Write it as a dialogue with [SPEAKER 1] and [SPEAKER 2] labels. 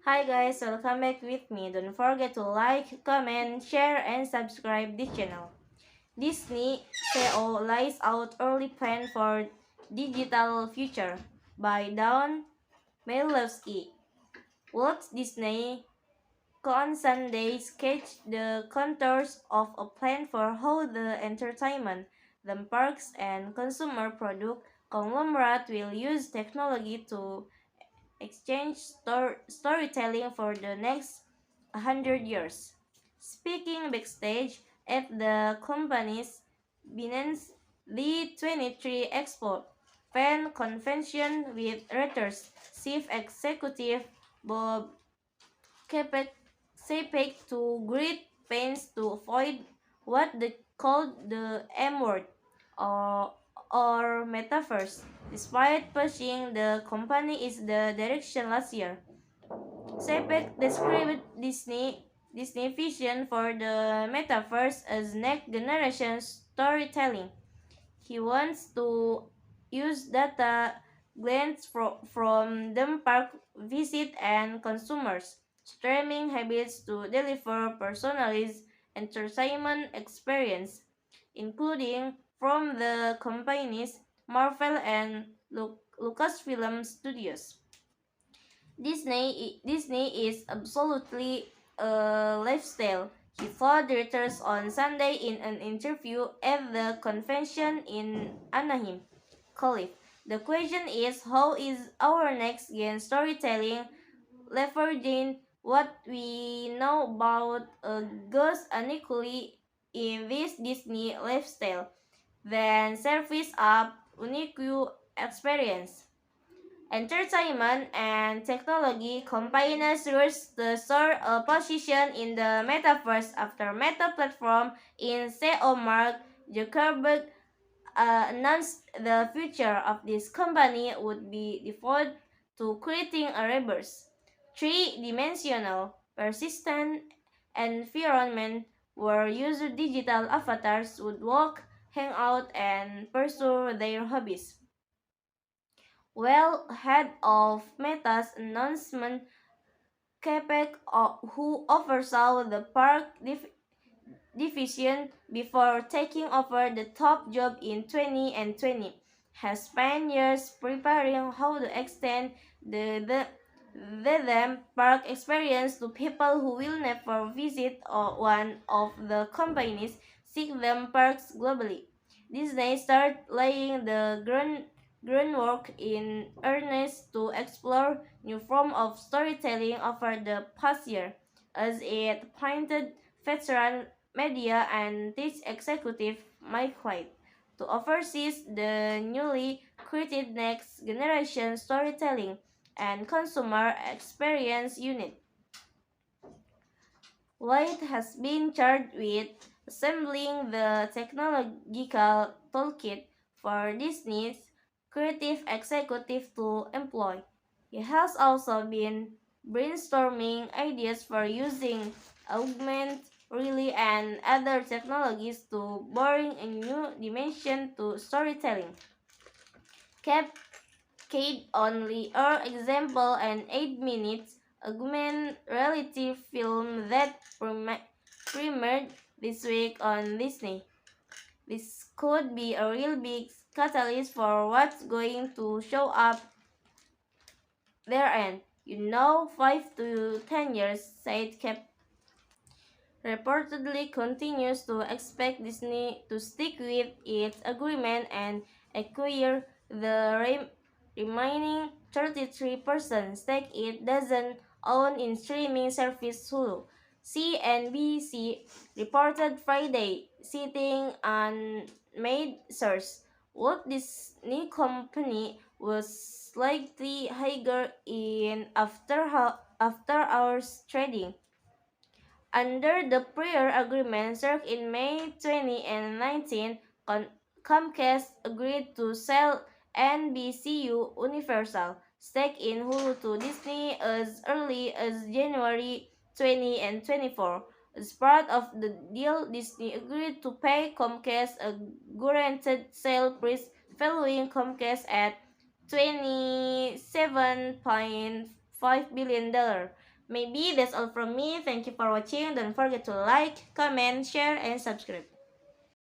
[SPEAKER 1] Hi guys, welcome back with me. Don't forget to like, comment, share, and subscribe this channel. Disney CEO lays out early plan for digital future by Don Milewski. Walt Disney on Sunday sketched the contours of a plan for how the entertainment, the parks, and consumer product conglomerate will use technology to exchange storytelling for the next 100 years. Speaking backstage at the company's Binance D23 Expo fan convention with Reuters chief executive Bob Chapek to great pains to avoid what they called the M word or, or metaverse, despite pushing the company is the direction last year. Chapek described Disney vision for the metaverse as next generation storytelling. He wants to use data gleaned from theme park visit and consumers' streaming habits to deliver personalized entertainment experience, including from the company's Marvel and Lucasfilm studios. Disney is absolutely a lifestyle. He told readers on Sunday in an interview at the convention in Anaheim, Calif. The question is, how is our next gen storytelling leveraging what we know about ghosts unequally in this Disney lifestyle, then service up unique experience? Entertainment and technology companies rush to secure a position in the metaverse after Meta platform in CEO Mark Zuckerberg announced the future of this company would be devoted to creating a reverse, three-dimensional, persistent environment where user digital avatars would walk, hang out, and pursue their hobbies. Well, head of Meta's announcement, Quebec, who oversaw the park division before taking over the top job in 2020, has spent years preparing how to extend the theme park experience to people who will never visit one of the company's six theme parks globally. Disney started laying the groundwork in earnest to explore new forms of storytelling over the past year, as it appointed veteran media and tech executive Mike White to oversee the newly created Next Generation Storytelling and Consumer Experience Unit. White has been charged with assembling the technological toolkit for Disney's creative executive to employ. He has also been brainstorming ideas for using augmented reality and other technologies to bring a new dimension to storytelling. Kate only example an 8 minutes augmented reality film that premiered this week on Disney. This could be a real big catalyst for what's going to show up there and, 5 to 10 years, said Cap. Reportedly continues to expect Disney to stick with its agreement and acquire the remaining 33% stake it doesn't own in streaming service Hulu. CNBC reported Friday, citing unmade source, Walt Disney Company was slightly higher in after hours trading. Under the prior agreement struck in May 2019, Comcast agreed to sell NBCU Universal stake in Hulu to Disney as early as January 2024. As part of the deal, Disney agreed to pay Comcast a guaranteed sale price valuing Comcast at $27.5 billion. Maybe that's all from me. Thank you for watching. Don't forget to like, comment, share, and subscribe.